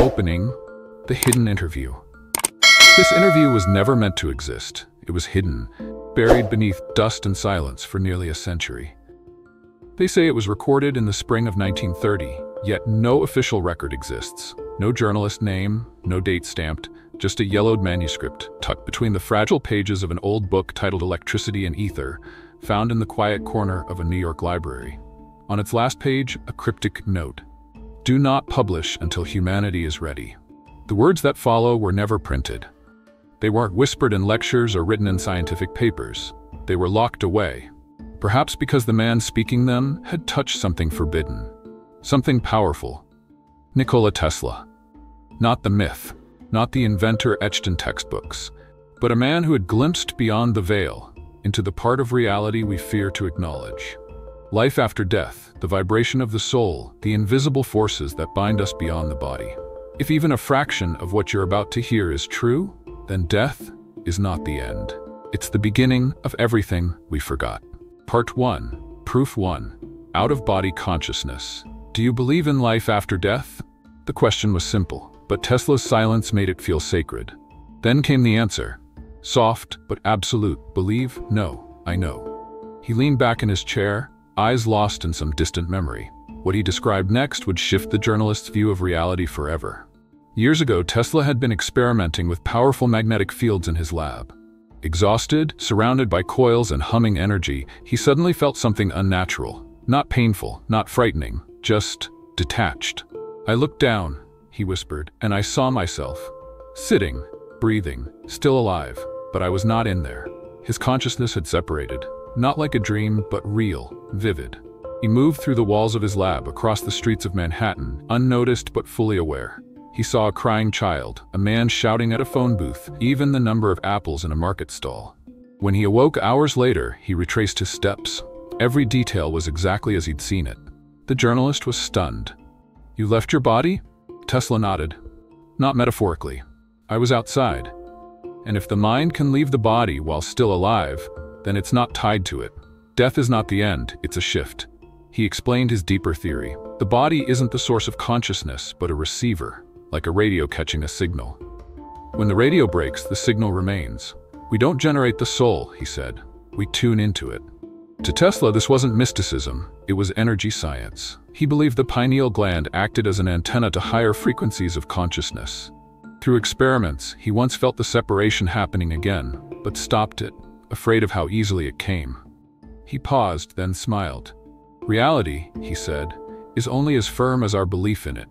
Opening, the hidden interview. This interview was never meant to exist. It was hidden, buried beneath dust and silence for nearly a century. They say it was recorded in the spring of 1930, yet no official record exists. No journalist name, no date stamped, just a yellowed manuscript tucked between the fragile pages of an old book titled Electricity and Ether, found in the quiet corner of a New York library. On its last page, a cryptic note: "Do not publish until humanity is ready." The words that follow were never printed. They weren't whispered in lectures or written in scientific papers. They were locked away, perhaps because the man speaking them had touched something forbidden, something powerful. Nikola Tesla. Not the myth, not the inventor etched in textbooks, but a man who had glimpsed beyond the veil into the part of reality we fear to acknowledge. Life after death, the vibration of the soul, the invisible forces that bind us beyond the body. If even a fraction of what you're about to hear is true, then death is not the end. It's the beginning of everything we forgot. Part 1. Proof 1. Out-of-body consciousness. Do you believe in life after death? The question was simple, but Tesla's silence made it feel sacred. Then came the answer. Soft, but absolute. Believe? No, I know. He leaned back in his chair, eyes lost in some distant memory. What he described next would shift the journalist's view of reality forever. Years ago, Tesla had been experimenting with powerful magnetic fields in his lab. Exhausted, surrounded by coils and humming energy, he suddenly felt something unnatural. Not painful, not frightening, just detached. "I looked down," he whispered, "and I saw myself. Sitting, breathing, still alive, but I was not in there." His consciousness had separated, not like a dream, but real, vivid. He moved through the walls of his lab, across the streets of Manhattan, unnoticed but fully aware. He saw a crying child, a man shouting at a phone booth, even the number of apples in a market stall. When he awoke hours later, he retraced his steps. Every detail was exactly as he'd seen it. The journalist was stunned. "You left your body?" Tesla nodded. "Not metaphorically. I was outside. And if the mind can leave the body while still alive, then it's not tied to it. Death is not the end, it's a shift." He explained his deeper theory. The body isn't the source of consciousness, but a receiver, like a radio catching a signal. When the radio breaks, the signal remains. "We don't generate the soul," he said. "We tune into it." To Tesla, this wasn't mysticism, it was energy science. He believed the pineal gland acted as an antenna to higher frequencies of consciousness. Through experiments, he once felt the separation happening again, but stopped it, afraid of how easily it came. He paused, then smiled. "Reality," he said, "is only as firm as our belief in it.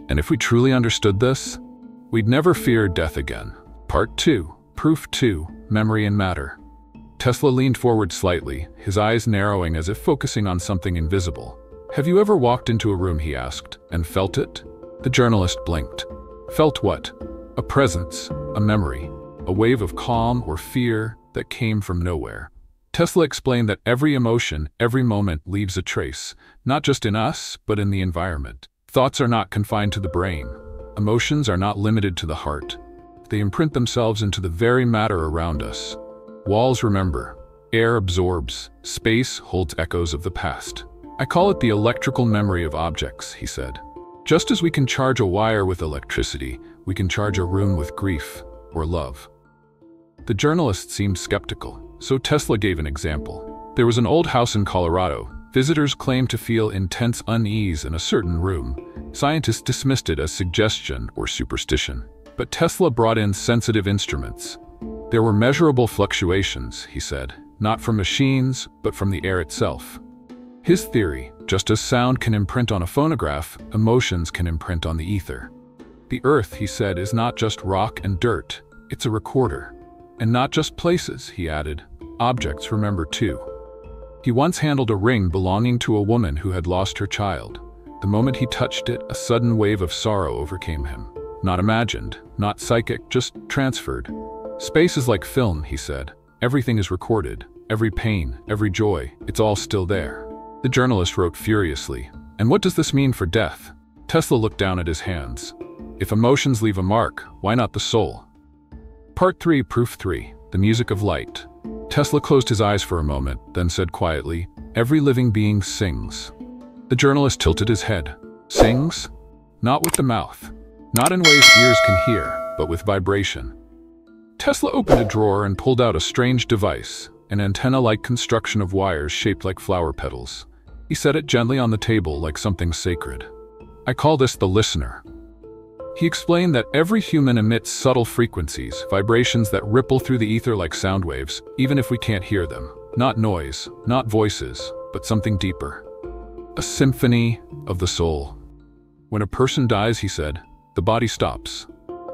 And if we truly understood this, we'd never fear death again." Part 2. Proof 2. Memory and matter. Tesla leaned forward slightly, his eyes narrowing as if focusing on something invisible. "Have you ever walked into a room," he asked, "and felt it?" The journalist blinked. "Felt what?" "A presence, a memory, a wave of calm or fear that came from nowhere." Tesla explained that every emotion, every moment leaves a trace, not just in us, but in the environment. Thoughts are not confined to the brain. Emotions are not limited to the heart. They imprint themselves into the very matter around us. Walls remember, air absorbs, space holds echoes of the past. "I call it the electrical memory of objects," he said. "Just as we can charge a wire with electricity, we can charge a room with grief or love." The journalist seemed skeptical, so Tesla gave an example. There was an old house in Colorado. Visitors claimed to feel intense unease in a certain room. Scientists dismissed it as suggestion or superstition. But Tesla brought in sensitive instruments. There were measurable fluctuations, he said, not from machines, but from the air itself. His theory, just as sound can imprint on a phonograph, emotions can imprint on the ether. The earth, he said, is not just rock and dirt, it's a recorder. And not just places, he added, objects remember too. He once handled a ring belonging to a woman who had lost her child. The moment he touched it, a sudden wave of sorrow overcame him. Not imagined, not psychic, just transferred. "Space is like film," he said. "Everything is recorded. Every pain, every joy, it's all still there." The journalist wrote furiously, "And what does this mean for death?" Tesla looked down at his hands. "If emotions leave a mark, why not the soul?" Part 3. Proof 3. The music of light. Tesla closed his eyes for a moment, then said quietly, "Every living being sings." The journalist tilted his head. "Sings? Not with the mouth. Not in ways ears can hear, but with vibration. Tesla opened a drawer and pulled out a strange device, an antenna-like construction of wires shaped like flower petals. He set it gently on the table like something sacred. I call this the listener. He explained that every human emits subtle frequencies, vibrations that ripple through the ether like sound waves, even if we can't hear them. Not noise, not voices, but something deeper. A symphony of the soul. When a person dies, he said, the body stops,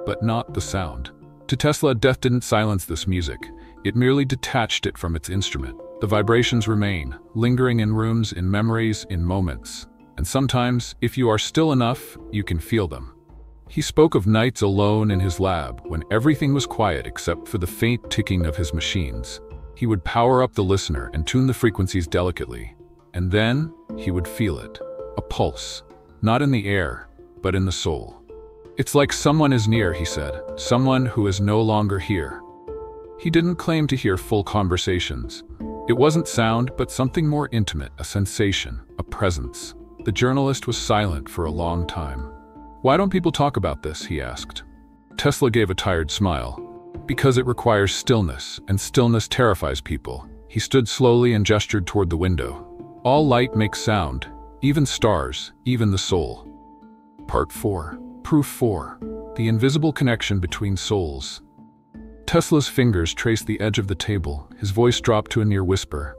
but not the sound. To Tesla, death didn't silence this music. It merely detached it from its instrument. The vibrations remain, lingering in rooms, in memories, in moments. And sometimes, if you are still enough, you can feel them. He spoke of nights alone in his lab, when everything was quiet except for the faint ticking of his machines. He would power up the listener and tune the frequencies delicately. And then, he would feel it. A pulse. Not in the air, but in the soul. It's like someone is near, he said. Someone who is no longer here. He didn't claim to hear full conversations. It wasn't sound, but something more intimate, a sensation, a presence. The journalist was silent for a long time. Why don't people talk about this, he asked. Tesla gave a tired smile. Because it requires stillness, and stillness terrifies people. He stood slowly and gestured toward the window. All light makes sound, even stars, even the soul. Part 4. Proof 4. The invisible connection between souls. Tesla's fingers traced the edge of the table. His voice dropped to a near whisper.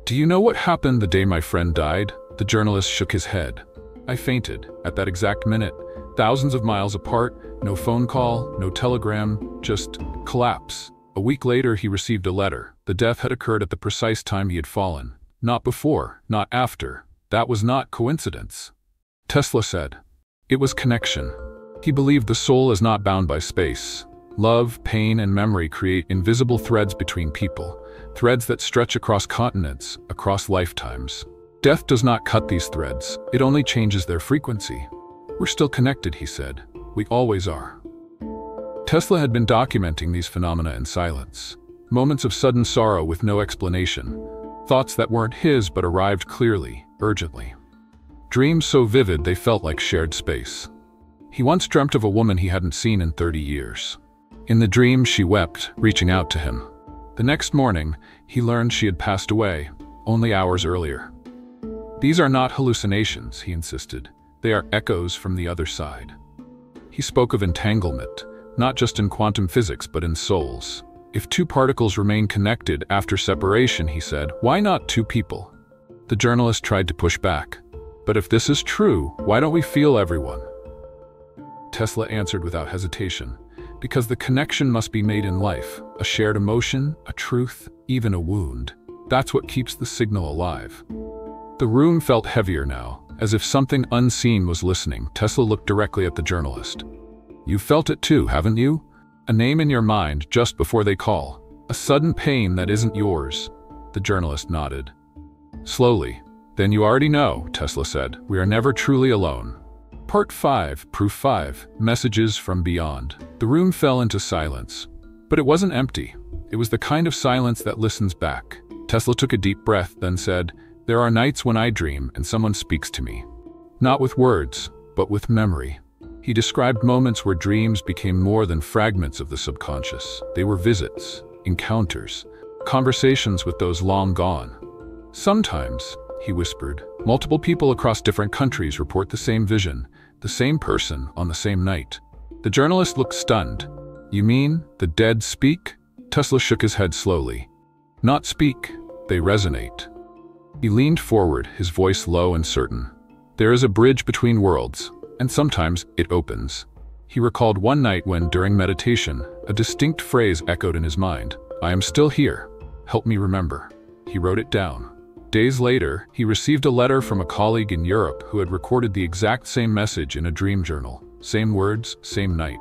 Do you know what happened the day my friend died? The journalist shook his head. I fainted, at that exact minute. Thousands of miles apart, no phone call, no telegram, just collapse. A week later, he received a letter. The death had occurred at the precise time he had fallen. Not before, not after. That was not coincidence. Tesla said. It was connection. He believed the soul is not bound by space. Love, pain, and memory create invisible threads between people, threads that stretch across continents, across lifetimes. Death does not cut these threads, it only changes their frequency. We're still connected, he said. We always are. Tesla had been documenting these phenomena in silence. Moments of sudden sorrow with no explanation. Thoughts that weren't his but arrived clearly, urgently. Dreams so vivid they felt like shared space. He once dreamt of a woman he hadn't seen in 30 years. In the dream, she wept, reaching out to him. The next morning, he learned she had passed away, only hours earlier. These are not hallucinations, he insisted. They are echoes from the other side. He spoke of entanglement, not just in quantum physics but in souls. If two particles remain connected after separation, he said, why not two people? The journalist tried to push back. But if this is true, why don't we feel everyone? Tesla answered without hesitation. Because the connection must be made in life, a shared emotion, a truth, even a wound. That's what keeps the signal alive. The room felt heavier now, as if something unseen was listening. Tesla looked directly at the journalist. You felt it too, haven't you? A name in your mind just before they call. A sudden pain that isn't yours. The journalist nodded. Slowly. Then you already know, Tesla said. We are never truly alone. Part 5, Proof 5, Messages from Beyond. The room fell into silence. But it wasn't empty. It was the kind of silence that listens back. Tesla took a deep breath, then said, there are nights when I dream and someone speaks to me. Not with words, but with memory. He described moments where dreams became more than fragments of the subconscious. They were visits, encounters, conversations with those long gone. Sometimes, he whispered, multiple people across different countries report the same vision, the same person on the same night. The journalist looked stunned. You mean, the dead speak? Tesla shook his head slowly. Not speak, they resonate. He leaned forward, his voice low and certain. There is a bridge between worlds, and sometimes it opens. He recalled one night when, during meditation, a distinct phrase echoed in his mind. I am still here. Help me remember. He wrote it down. Days later, he received a letter from a colleague in Europe who had recorded the exact same message in a dream journal. Same words, same night.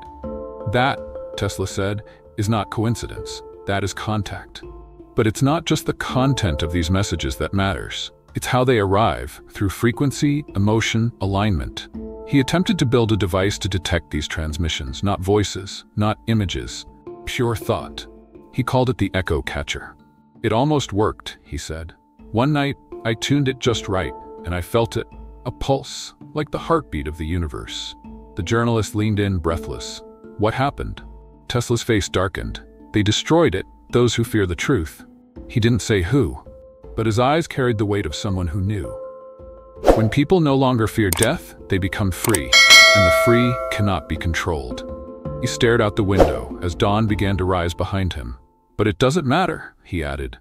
That, Tesla said, is not coincidence. That is contact. But it's not just the content of these messages that matters. It's how they arrive, through frequency, emotion, alignment. He attempted to build a device to detect these transmissions, not voices, not images, pure thought. He called it the echo catcher. It almost worked, he said. One night, I tuned it just right, and I felt it, a pulse, like the heartbeat of the universe. The journalist leaned in, breathless. What happened? Tesla's face darkened. They destroyed it, those who fear the truth. He didn't say who, but his eyes carried the weight of someone who knew. When people no longer fear death, they become free, and the free cannot be controlled. He stared out the window as dawn began to rise behind him. But it doesn't matter, he added,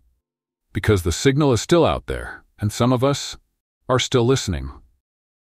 because the signal is still out there, and some of us are still listening.